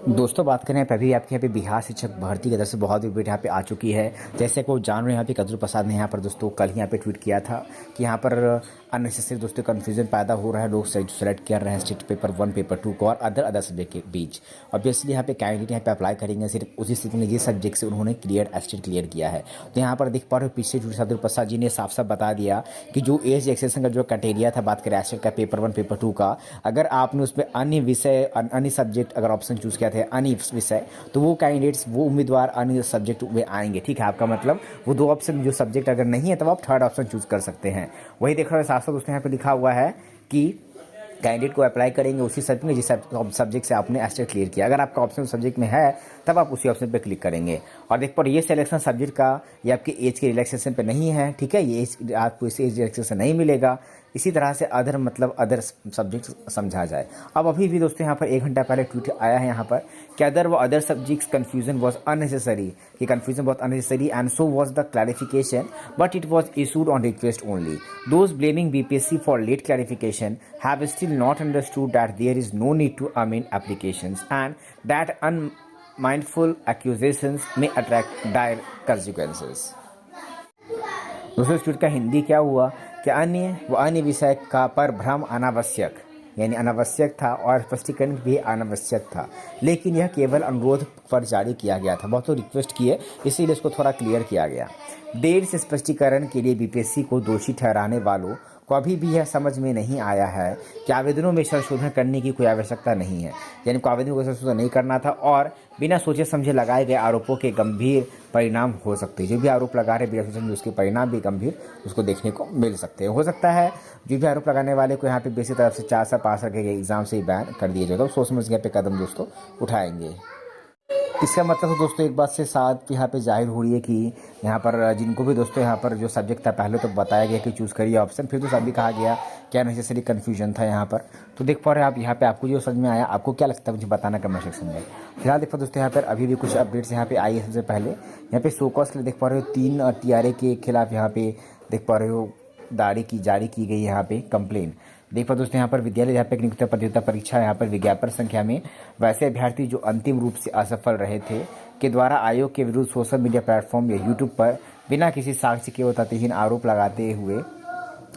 दोस्तों बात करें अभी आपके यहाँ पे बिहार शिक्षक भर्ती की तरफ से बहुत अपडेट यहाँ पे आ चुकी है। जैसे को जान रहे हैं यहाँ पे कद्रू प्रसाद ने यहाँ पर दोस्तों कल ही यहाँ पे ट्वीट किया था कि यहाँ पर अननेसेसरी दोस्तों कन्फ्यूजन पैदा हो रहा है। लोग सेलेक्ट कर रहे हैं स्टेट पेपर 1 पेपर 2 को और अदर सब्जेक्ट के बीच। ऑब्वियसली यहाँ पे कैंडिडेट यहाँ पे अप्लाई करेंगे सिर्फ उसी स्थिति में जिस सब्जेक्ट से उन्होंने स्टेट क्लियर किया है। तो यहाँ पर देख पा रहे हो पीछे कद्रू प्रसाद जी ने साफ साफ बता दिया कि जो एज एक्सेशन का जो क्राइटेरिया था, बात करें एस्टेट का पेपर 1 पेपर 2 का, अगर आपने उसमें अन्य विषय अन्य सब्जेक्ट अगर ऑप्शन चूज किया था अन्य विषय, तो वो कैंडिडेट्स वो उम्मीदवार अन्य सब्जेक्ट में आएंगे। ठीक है, आपका मतलब वो दो ऑप्शन जो सब्जेक्ट अगर नहीं है तो आप थर्ड ऑप्शन चूज कर सकते हैं। वही देख रहे हो साथ साथ उसने यहाँ पे लिखा हुआ है कि कैंडिडेट को अप्लाई करेंगे उसी सब्जेक्ट में जिस सब्जेक्ट से आपने एस्टेट क्लियर किया। अगर आपका ऑप्शन सब्जेक्ट में है तब आप उसी ऑप्शन पे क्लिक करेंगे। और देख पर ये सिलेक्शन सब्जेक्ट का ये आपके एज के रिलैक्सेशन पे नहीं है। ठीक है, ये आपको इस एज रिलैक्सेशन नहीं मिलेगा। इसी तरह से अदर मतलब अदर सब्जेक्ट समझा जाए। अब अभी भी दोस्तों यहाँ पर 1 घंटा पहले ट्वीट आया है यहाँ पर कि other subjects confusion was unnecessary, कि कन्फ्यूजन बहुत unnecessary and so was the clarification but it was issued on request only. Those blaming BPSC for late clarification have still not understood that there is no need to amend applications and that unmindful accusations may attract dire consequences. दोस्तों इस tweet का हिंदी क्या हुआ कि अन्य विषय का पर भ्रम अनावश्यक, यानी अनावश्यक था और स्पष्टीकरण भी अनावश्यक था, लेकिन यह केवल अनुरोध पर जारी किया गया था। बहुत रिक्वेस्ट किए इसीलिए इसको थोड़ा क्लियर किया गया। देर से स्पष्टीकरण के लिए बीपीएससी को दोषी ठहराने वालों को अभी भी यह समझ में नहीं आया है कि आवेदनों में संशोधन करने की कोई आवश्यकता नहीं है, यानी को आवेदनों को संशोधन नहीं करना था और बिना सोचे समझे लगाए गए आरोपों के गंभीर परिणाम हो सकते हैं। जो भी आरोप लगा रहे बिना सोचे समझे उसके परिणाम भी गंभीर उसको देखने को मिल सकते हैं। हो सकता है जो भी आरोप लगाने वाले को यहाँ पे बेसिक तरफ से 4 साल पास रखे गए एग्जाम से ही बैन कर दिया जाएगा। सोच समझ के पे कदम दोस्तों उठाएंगे। इसका मतलब तो दोस्तों एक बात से साथ यहाँ पे जाहिर हो रही है कि यहाँ पर जिनको भी दोस्तों यहाँ पर जो सब्जेक्ट था पहले तो बताया गया कि चूज़ करिए ऑप्शन, फिर तो सभी कहा गया क्या नेसेसरी कन्फ्यूजन था यहाँ पर। तो देख पा रहे हैं आप यहाँ पे आपको जो समझ में आया, आपको क्या लगता है मुझे बताना कमेंट सेक्शन में। फिलहाल देख पा दोस्तों यहाँ पर अभी भी कुछ अपडेट्स यहाँ पे आई है। सबसे पहले यहाँ पे शोकॉस देख पा रहे हो 3 टीआरए के खिलाफ यहाँ पे देख पा रहे हो जारी की गई यहाँ पे कंप्लेन। देख पा दोस्तों यहाँ पर विद्यालय अध्यापक नियुक्ति प्रतियोगिता परीक्षा यहाँ पर विज्ञापन संख्या में वैसे अभ्यर्थी जो अंतिम रूप से असफल रहे थे के द्वारा आयोग के विरुद्ध सोशल मीडिया प्लेटफॉर्म या यूट्यूब पर बिना किसी साक्ष्य के तथ्यहीन आरोप लगाते हुए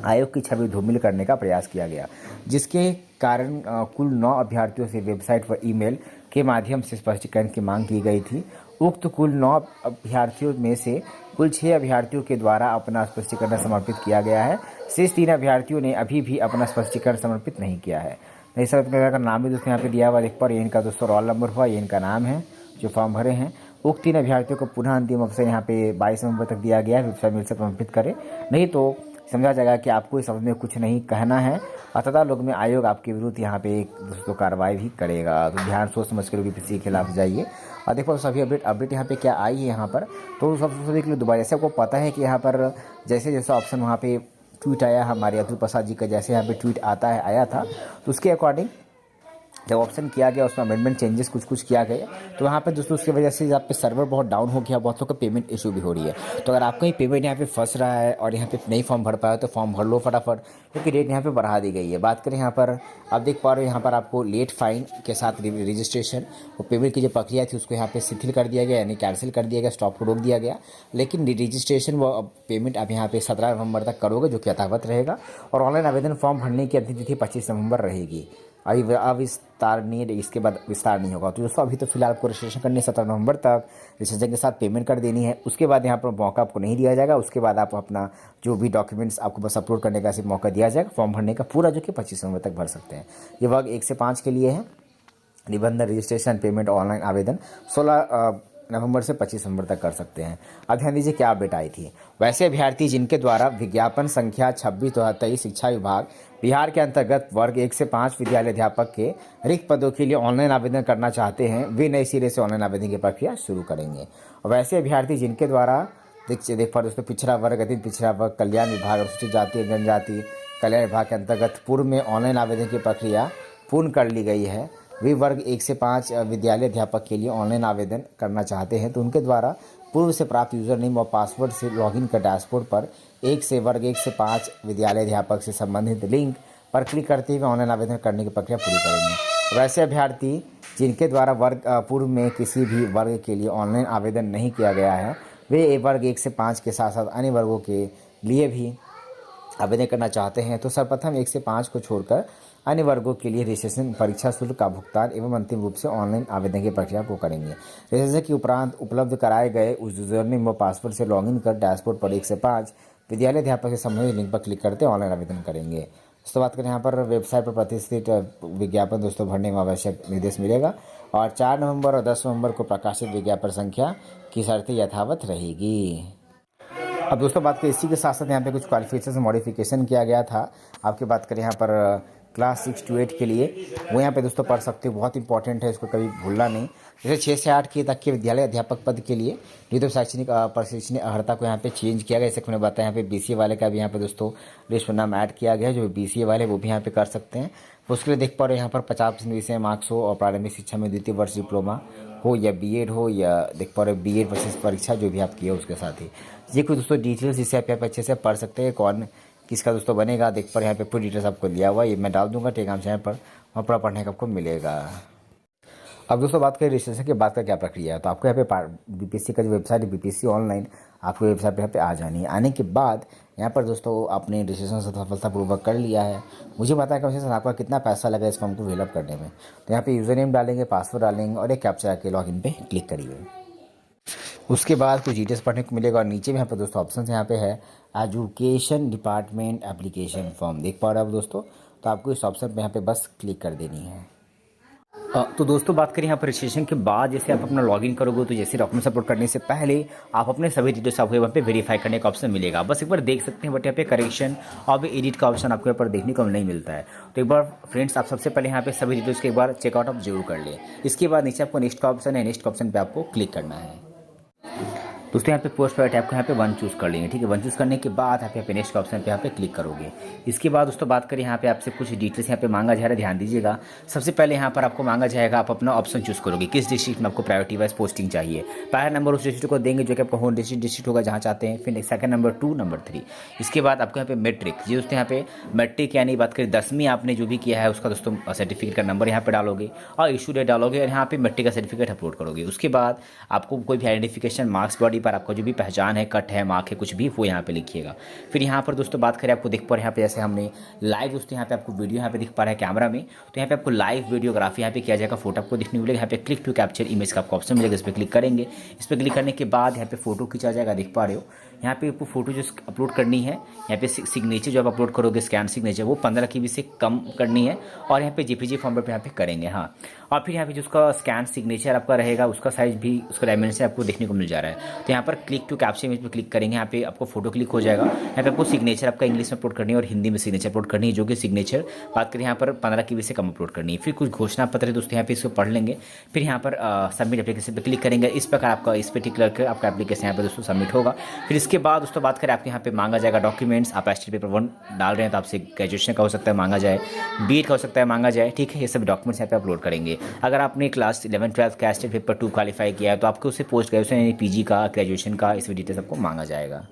आयोग की छवि धूमिल करने का प्रयास किया गया, जिसके कारण कुल 9 अभ्यर्थियों से वेबसाइट पर ईमेल के माध्यम से स्पष्टीकरण की मांग की गई थी। उक्त कुल 9 अभ्यर्थियों में से कुल 6 अभ्यर्थियों के द्वारा अपना स्पष्टीकरण समर्पित किया गया है। शेष 3 अभ्यर्थियों ने अभी भी अपना स्पष्टीकरण समर्पित नहीं किया है। इस प्रकार का नाम भी दोस्तों यहाँ पे दिया हुआ देख पर, ये इनका दोस्तों रोल नंबर हुआ, ये इनका नाम है जो फॉर्म भरे हैं। उक्त 3 अभ्यर्थियों को पुनः अंतिम अवसर यहाँ पे 22 नवंबर तक दिया गया है। वेबसाइट मिल से समर्पित करें, नहीं तो समझा जाएगा कि आपको इस में कुछ नहीं कहना है अतः लोग में आयोग आपके विरुद्ध यहाँ पे एक दोस्तों कार्रवाई भी करेगा। तो ध्यान सोच समझ कर बीपीएससी के खिलाफ जाइए। और देखो सभी अपडेट यहाँ पे क्या आई है यहाँ पर, तो सभी के लिए दोबारा जैसे आपको पता है कि यहाँ पर जैसे जैसा ऑप्शन वहाँ पे ट्वीट आया हमारे अतुल प्रसाद जी का, जैसे यहाँ पे ट्वीट आया था तो उसके अकॉर्डिंग जब ऑप्शन किया गया उसमें अमेंडमेंट चेंजेस कुछ किया गया, तो वहाँ पे दोस्तों उसकी वजह से यहाँ पे सर्वर बहुत डाउन हो गया, बहुत लोग का पेमेंट इशू भी हो रही है। तो अगर आपका ही पेमेंट यहाँ पे फंस रहा है और यहाँ पे नहीं फॉर्म भर पाया तो फॉर्म भर लो फटाफट, क्योंकि रेट यहाँ पे बढ़ा दी गई है। बात करें यहाँ पर आप देख पा रहे हो यहाँ पर आपको लेट फाइन के साथ रजिस्ट्रेशन और पेमेंट की जो प्रक्रिया थी उसको यहाँ पे शिथिल कर दिया गया, यानी कैंसिल कर दिया गया, स्टॉप को रोक दिया गया। लेकिन रजिस्ट्रेशन व पेमेंट आप यहाँ पे 17 नवंबर तक करोगे जो कि यथावत रहेगा। और ऑनलाइन आवेदन फॉर्म भरने की अंतिम तिथि 25 नवंबर रहेगी। अविस्तार नहीं, इसके बाद विस्तार नहीं होगा। तो दोस्तों अभी तो फिलहाल आपको रजिस्ट्रेशन करनी है 17 नवंबर तक, रजिस्ट्रेशन के साथ पेमेंट कर देनी है। उसके बाद यहाँ पर मौका आपको नहीं दिया जाएगा। उसके बाद आप अपना जो भी डॉक्यूमेंट्स आपको बस अपलोड करने का सिर्फ मौका दिया जाएगा। फॉर्म भरने का पूरा जो कि 25 नवंबर तक भर सकते हैं। ये वर्ग 1 से 5 के लिए है। निबंधन, रजिस्ट्रेशन, पेमेंट, ऑनलाइन आवेदन 16 नवंबर से 25 नवंबर तक कर सकते हैं। अब ध्यान दीजिए क्या अपडेट आई थी। वैसे अभ्यर्थी जिनके द्वारा विज्ञापन संख्या 26/23 शिक्षा विभाग बिहार के अंतर्गत वर्ग 1 से 5 विद्यालय अध्यापक के रिक्त पदों के लिए ऑनलाइन आवेदन करना चाहते हैं, वे नए सिरे से ऑनलाइन आवेदन की प्रक्रिया शुरू करेंगे। और वैसे अभ्यर्थी जिनके द्वारा देख पा दोस्तों पिछड़ा वर्ग, अति पिछड़ा वर्ग कल्याण विभाग, अनुसूचित जाति जनजाति कल्याण विभाग के अंतर्गत पूर्व में ऑनलाइन आवेदन की प्रक्रिया पूर्ण कर ली गई है। वे वर्ग 1 से 5 विद्यालय अध्यापक के लिए ऑनलाइन आवेदन करना चाहते हैं तो उनके द्वारा पूर्व से प्राप्त यूजर नेम और पासवर्ड से लॉगिन कर डैशबोर्ड पर वर्ग 1 से 5 विद्यालय अध्यापक से संबंधित लिंक पर क्लिक करते हुए ऑनलाइन आवेदन करने की प्रक्रिया पूरी करेंगे। वैसे अभ्यर्थी जिनके द्वारा वर्ग पूर्व में किसी भी वर्ग के लिए ऑनलाइन आवेदन नहीं किया गया है, वे वर्ग 1 से 5 के साथ साथ अन्य वर्गों के लिए भी आवेदन करना चाहते हैं तो सर्वप्रथम 1 से 5 को छोड़कर अन्य वर्गों के लिए रजिस्ट्रेशन परीक्षा शुल्क का भुगतान एवं अंतिम रूप से ऑनलाइन आवेदन की प्रक्रिया को करेंगे। रजिस्ट्रेशन के उपरांत उपलब्ध कराए गए उस यूजरनेम व पासवर्ड से लॉगिन कर डैशबोर्ड पर 1 से 5 विद्यालय अध्यापक से संबंधित लिंक पर क्लिक करते ऑनलाइन आवेदन करेंगे। दोस्तों बात करें यहाँ पर वेबसाइट पर प्रतिष्ठित विज्ञापन दोस्तों भरने में आवश्यक निर्देश मिलेगा और 4 नवंबर और 10 नवंबर को प्रकाशित विज्ञापन संख्या की शर्तें यथावत रहेगी। अब दोस्तों बात करें इसी के साथ साथ यहाँ पे कुछ क्वालिफिकेशन मॉडिफिकेशन किया गया था। आपकी बात करें यहाँ पर क्लास 6 to 8 के लिए, वो यहाँ पे दोस्तों पढ़ सकते हो, बहुत इंपॉर्टेंट है, इसको कभी भूलना नहीं। जैसे 6 से 8 के तक के विद्यालय अध्यापक पद के लिए न्यूनतम शैक्षणिक प्रशिक्षण अर्हता को यहाँ पे चेंज किया गया। जैसे कि मैंने बताया यहाँ पे BCA वाले का भी यहाँ पे दोस्तों लिस्ट में नाम ऐड किया गया है। जो BCA वाले वो भी यहाँ पे कर सकते हैं। उसके लिए देख पा रहे हैं यहाँ पर 50% विषय मार्क्स हो और प्रारंभिक शिक्षा में द्वितीय वर्ष डिप्लोमा हो या B.Ed हो या देख पा रहे B.Ed वर्सेस परीक्षा जो भी आप किए उसके साथ ही ये कुछ दोस्तों डिटेल्स जिससे आप अच्छे से पढ़ सकते हैं। कौन किसका दोस्तों बनेगा देख पर यहाँ पे पूरी डिटेल्स आपको दिया हुआ है, ये मैं डाल दूंगा टेलीग्राम चैनल पर, वहाँ पर पढ़ने का आपको मिलेगा। अब दोस्तों बात करें रजिस्ट्रेशन के बाद का क्या प्रक्रिया है, तो आपको यहाँ पे BPSC का जो वेबसाइट है BPSC ऑनलाइन, आपको वेबसाइट पे यहाँ पे आ जानी है। आने के बाद यहाँ पर दोस्तों आपने रजिस्ट्रेशन सफलतापूर्वक कर लिया है। मुझे पता है कि आपका कितना पैसा लगा इस फॉर्म को फिलअप करने में। तो यहाँ पे यूज़र नेम डालेंगे, पासवर्ड डालेंगे और एक कैप्चा के लॉगिन पे क्लिक करिए। उसके बाद कुछ डिटेल्स पढ़ने को मिलेगा और नीचे में यहाँ पर दोस्तों ऑप्शन यहाँ पे है एजुकेशन डिपार्टमेंट एप्लीकेशन फॉर्म, देख पा रहे हो आप दोस्तों। तो आपको इस ऑप्शन पे यहाँ पे बस क्लिक कर देनी है। तो दोस्तों बात करें यहाँ पर रजिस्ट्रेशन के बाद जैसे आप अपना लॉगिन करोगे तो जैसे डॉक्यूमेंट अपलोड करने से पहले आप अपने सभी डिटेल्स आपको यहाँ पे वेरीफाई करने का ऑप्शन मिलेगा। बस एक बार देख सकते हैं बट यहाँ पे करेक्शन और एडिट का ऑप्शन आपको यहाँ पर देखने को नहीं मिलता है। तो एक बार फ्रेंड्स आप सबसे पहले यहाँ पे सभी डिटेल्स के एक बार चेकआउट आप जरूर कर लें। इसके बाद नीचे आपको नेक्स्ट का ऑप्शन है, नेक्स्ट का ऑप्शन पर आपको क्लिक करना है। दोस्तों यहाँ पे पोस्ट प्रायोरिटी आपको यहाँ पे 1 चूज़ कर लेंगे, ठीक है। 1 चूज़ करने के बाद आप यहाँ पे नेक्स्ट ऑप्शन पे यहाँ पे क्लिक करोगे। इसके बाद दोस्तों बात करें यहाँ पे आपसे कुछ डिटेल्स यहाँ पे मांगा जा रहा है, ध्यान दीजिएगा। सबसे पहले यहाँ पर आपको मांगा जाएगा, आप अपना ऑप्शन चूज़ करोगे किस डिस्ट्रिक्ट में आपको प्रायोरिटी वाइज पोस्टिंग चाहिए। पहला नंबर उस डिस्ट्रिक्ट को देंगे जो कि आपका होम डिस्ट्रिक्ट होगा जहाँ चाहते हैं। फिर सेकंड नंबर 2, नंबर 3। इसके बाद आपको यहाँ पे मैट्रिक, जी दोस्तों यहाँ पे मैट्रिक यानी बात करें 10वीं आपने जो भी किया है उसका दोस्तों सर्टिफिकेट का नंबर यहाँ पे डालोगे और इशू डेट डालोगे और यहाँ पे मैट्रिक का सर्टिफिकेट अपलोड करोगे। उसके बाद आपको कोई भी आइडेंटिफिकेशन मार्क्स बॉडी पर आपका जो भी पहचान है, कट है, मार्क है, कुछ भी वो यहाँ पे लिखिएगा। फिर यहाँ पर दोस्तों बात करें आपको दिख पा रहा है यहाँ पे जैसे हमने लाइव दोस्तों यहाँ पे आपको वीडियो यहाँ पे दिख पा रहा है कैमरा में। तो यहाँ पे आपको लाइव वीडियोग्राफी यहाँ पे किया जाएगा, फोटो आपको दिखने मिलेगा। यहाँ पे क्लिक टू कैप्चर इमेज का आपको ऑप्शन मिलेगा, इस पर क्लिक करेंगे। इस पर क्लिक करने के बाद यहाँ पे फोटो खींचा जाएगा, देख पा रहे हो। यहाँ पे आपको फोटो जो अपलोड करनी है, यहाँ पे सिग्नेचर जो आप अपलोड करोगे स्कैन सिग्नेचर वो 15 KB से कम करनी है और यहाँ पे JPG फॉर्मेट पे यहाँ पे करेंगे। हाँ, और फिर यहाँ पे जो उसका स्कैन सिग्नेचर आपका रहेगा उसका साइज भी उसका डायमेंशन आपको देखने को मिल जा रहा है। तो यहाँ पर क्लिक टू कैप्चर इमेज पे क्लिक करेंगे, यहाँ पे आपको फोटो क्लिक हो जाएगा। यहाँ पे आपको सिग्नेचर आपका इंग्लिश में अपलोड करनी है और हिंदी में सिग्नेचर अपलोड करनी है, जो कि सिग्नेचर बात करें यहाँ पर 15 KB से कम अपलोड करनी है। फिर कुछ घोषणा पत्र दोस्तों यहाँ पे इसको पढ़ लेंगे। फिर यहाँ पर सबमिट एप्लीकेशन पे क्लिक करेंगे। इस प्रकार आपका इस पर्टिकुलर का आपका एप्लीकेशन यहाँ पे दोस्तों सबमिट होगा। फिर इसके बाद दोस्तों बात करें आपके यहाँ पे मांगा जाएगा डॉक्यूमेंट्स। आप ST पेपर 1 डाल रहे हैं तो आपसे ग्रेजुएशन का हो सकता है मांगा जाए, B.Ed का हो सकता है मांगा जाए, ठीक है। ये सब डॉक्यूमेंट्स यहाँ पे अपलोड करेंगे। अगर आपने क्लास 11-12 का ST पेपर 2 क्वालिफाई किया है तो आपको उससे पोस्ट ग्रेजुएशन यानी PG का, ग्रेजुएशन का, इसमें डिटेल्स आपको मांगा जाएगा।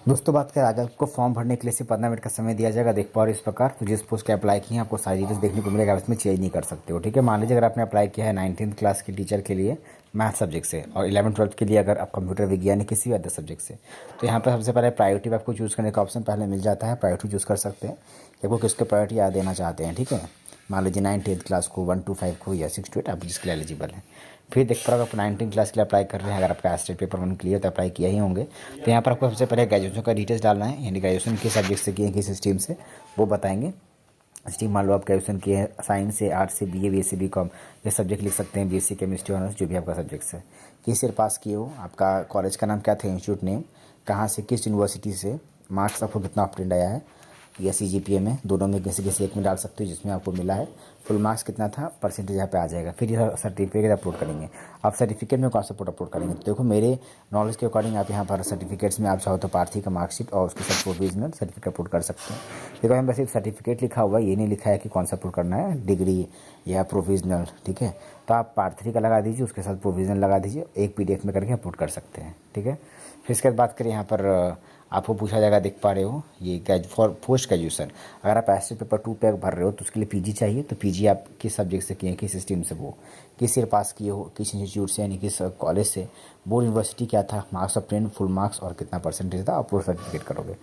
दोस्तों बात करें अगर आपको फॉर्म भरने के लिए सिर्फ 15 मिनट का समय दिया जाएगा, देख पाओ इस प्रकार। तो जिस पोस्ट के अप्लाई किए हैं आपको सारी डिटेल्स देखने को मिलेगा, इसमें चेंज नहीं कर सकते हो, ठीक है। मान लीजिए अगर आपने अप्लाई किया है 19th क्लास के टीचर के लिए मैथ सब्जेक्ट से और 11-12 के लिए अगर आप कंप्यूटर विज्ञान या किसी भी अदर सब्जेक्ट से, तो यहाँ पर सबसे पहले प्रायोरिटी आपको चूज़ करने का ऑप्शन पहले मिल जाता है। प्रायोरिटी चूज़ कर सकते हैं कि आपको किसको प्रायोरिटी याद देना चाहते हैं, ठीक है। मान लीजिए 9th क्लास को, 1 to 5 को या 6 to 8 आप जिसके लिए एलिजिबल हैं। फिर देख पा आप 19th क्लास के लिए अप्लाई कर रहे हैं, अगर आपका ST पेपर 1 क्लियर तो अप्लाई किया ही होंगे। तो यहाँ पर आपको सबसे पहले ग्रेजुएशन का डिटेल्स डालना है, यानी ग्रेजुएशन किस सब्जेक्ट से किए हैं, किस स्ट्रीम से, वो बताएंगे। स्ट्रीम मान लो आप ग्रेजुएशन किए हैं साइंस से, आर्ट्स से, BA, BSc, BCom ये सब्जेक्ट लिख सकते हैं, BSc केमिस्ट्री ऑनर्स जो भी आपका सब्जेक्ट है। किस ईयर पास किए हो, आपका कॉलेज का नाम क्या था, इंस्टीट्यूट नेम, कहाँ से, किस यूनिवर्सिटी से, मार्क्स आपको कितना ऑब्टेंड आया है या CGPA में, दोनों में किसी एक में डाल सकते हो जिसमें आपको मिला है। फुल मार्क्स कितना था, परसेंटेज यहाँ पे आ जाएगा। फिर ये सर्टिफिकेट अपलोड करेंगे। आप सर्टिफिकेट में कौन सा अपलोड करेंगे, तो देखो मेरे नॉलेज के अकॉर्डिंग आप यहाँ पर सर्टिफिकेट्स में आप चाहो तो पार्थी का मार्कशीट और उसके साथ प्रोविजनल सर्टिफिकेट अपलोड कर सकते हैं। देखो यहाँ पर सिर्फ सर्टिफिकेट लिखा हुआ है, ये नहीं लिखा है कि कौन सा अपलोड करना है, डिग्री या प्रोविजनल, ठीक है। तो आप पार्थी का लगा दीजिए, उसके साथ प्रोविजनल लगा दीजिए, एक PDF में करके अपलोड कर सकते हैं, ठीक है। फिर इसके बाद बात करें यहाँ पर आपको पूछा जाएगा, देख पा रहे हो ये फॉर पोस्ट ग्रेजुएशन। अगर आप ऐसे पेपर 2 पे भर रहे हो तो उसके लिए पीजी चाहिए। तो पीजी आप किस सब्जेक्ट से किए हैं, किस स्ट्रीम से, वो किस ईयर पास किए हो, किस इंस्टीट्यूट से यानी किस कॉलेज से, बोर्ड यूनिवर्सिटी क्या था, मार्क्स ऑफ 10 फुल मार्क्स और कितना परसेंटेज था, आप वो सर्टिफिकेट करोगे।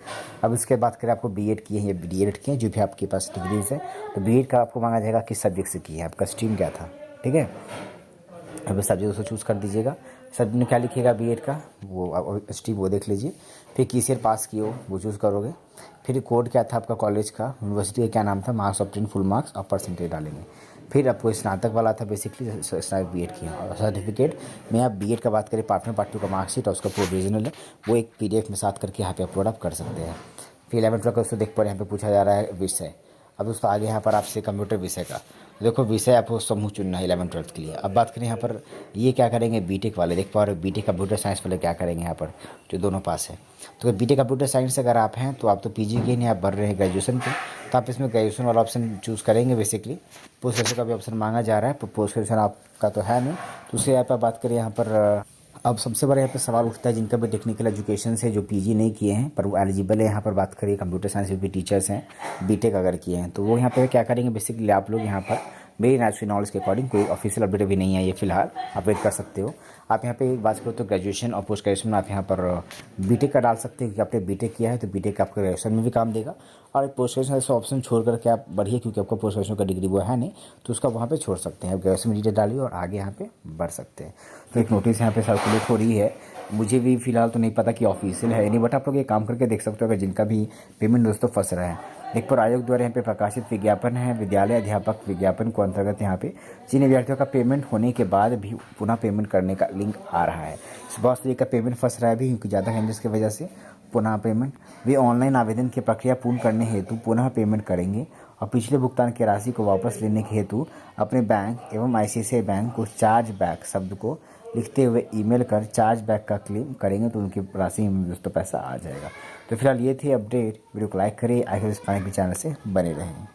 अब इसके बात करें आपको बीएड किए हैं या डीएड किए हैं, जो भी आपके पास डिग्रीज है, तो बीएड का आपको मांगा जाएगा किस सब्जेक्ट से किया है, आपका स्ट्रीम क्या था। ठीक है, अब सब्जेक्ट उसको चूज़ कर दीजिएगा। सब्जेक्ट में क्या लिखिएगा बीएड का, वो स्ट्रीम वो देख लीजिए। फिर किस ईयर पास किए हो वो चूज़ करोगे। फिर कोड क्या था आपका कॉलेज का, यूनिवर्सिटी का क्या नाम था, मार्क्स ऑफ 10 फुल मार्क्स और परसेंटेज डालेंगे। फिर आपको स्नातक वाला था बेसिकली स्नातक बीएड किया, और सर्टिफिकेट में आप बीएड का बात करें पार्ट 1 पार्ट 2 का मार्कशीट और उसका प्रोविजनल है, वो एक पीडीएफ में साथ करके यहाँ पे अपलोड आप कर सकते हैं। फिर 11th का उसको देख पर यहाँ पे पूछा जा रहा है विषय। अब दोस्तों आगे यहाँ पर आपसे कंप्यूटर विषय का देखो, विषय आपको समूह चुनना है 11th-12th के लिए। अब बात करें यहाँ पर ये क्या करेंगे, बीटेक वाले देख पा रहे हो, बीटेक कंप्यूटर साइंस वाले क्या करेंगे यहाँ पर, जो दोनों पास है। तो बीटेक कंप्यूटर साइंस अगर आप हैं तो आप तो पीजी के नहीं, आप भर रहे हैं ग्रेजुएशन के, तो आप इसमें ग्रेजुएशन वाला ऑप्शन चूज़ करेंगे। बेसिकली पोस्ट ग्रेजुएशन का भी ऑप्शन मांगा जा रहा है, पोस्ट ग्रेजुएशन आपका तो है नहीं। दूसरी यहाँ पर बात करें यहाँ पर अब सबसे बड़ा यहाँ पे सवाल उठता है जिनका भी टेक्निकल एजुकेशन से जो पीजी नहीं किए हैं पर वो एलिजिबल है। यहाँ पर बात करिए कंप्यूटर साइंस में भी टीचर्स हैं, बीटेक अगर किए हैं तो वो यहाँ पे क्या करेंगे, बेसिकली आप लोग यहाँ पर मेरी नेचुरल नॉलेज के अकॉर्डिंग कोई ऑफिशियल अपडेट भी नहीं है ये फिलहाल, आप वेट कर सकते हो। आप यहाँ पे बात करो तो ग्रेजुएशन और पोस्ट ग्रेजुएशन में आप यहाँ पर बीटेक का डाल सकते हैं, क्योंकि आपने बीटेक किया है तो बीटेक आपका ग्रेजुएशन में भी काम देगा। और एक पोस्ट ग्रेजुएशन ऐसा ऑप्शन छोड़ करके आप बढ़िए, क्योंकि आपका पोस्ट ग्रेजुएशन का डिग्री वो है नहीं, तो उसका वहाँ पे छोड़ सकते हैं, आप ग्रेजुएशन में डिटेल डालिए और आगे यहाँ पे बढ़ सकते हैं। तो एक नोटिस यहाँ पे सर्कुलेट हो रही है, मुझे भी फिलहाल तो नहीं पता कि ऑफिशियल है नहीं, बट आप लोग ये काम करके देख सकते हो अगर जिनका भी पेमेंट दोस्तों फंस रहा है। लेखपाल आयोग द्वारा यहाँ पे प्रकाशित विज्ञापन है, विद्यालय अध्यापक विज्ञापन को अंतर्गत यहाँ पे जिन अभ्यर्थियों का पेमेंट होने के बाद भी पुनः पेमेंट करने का लिंक आ रहा है। बहुत से का पेमेंट फंस रहा है भी, क्योंकि ज़्यादा हैंडल्स की वजह से पुनः पेमेंट, वे ऑनलाइन आवेदन की प्रक्रिया पूर्ण करने हेतु पुनः पेमेंट करेंगे और पिछले भुगतान की राशि को वापस लेने के हेतु अपने बैंक एवं आईसीआईसीआई बैंक को चार्ज बैक शब्द को लिखते हुए ईमेल कर चार्ज बैक का क्लेम करेंगे तो उनकी राशि में दोस्तों पैसा आ जाएगा। तो फिलहाल ये थी अपडेट, वीडियो को लाइक करें, आगे इस चैनल से बने रहें।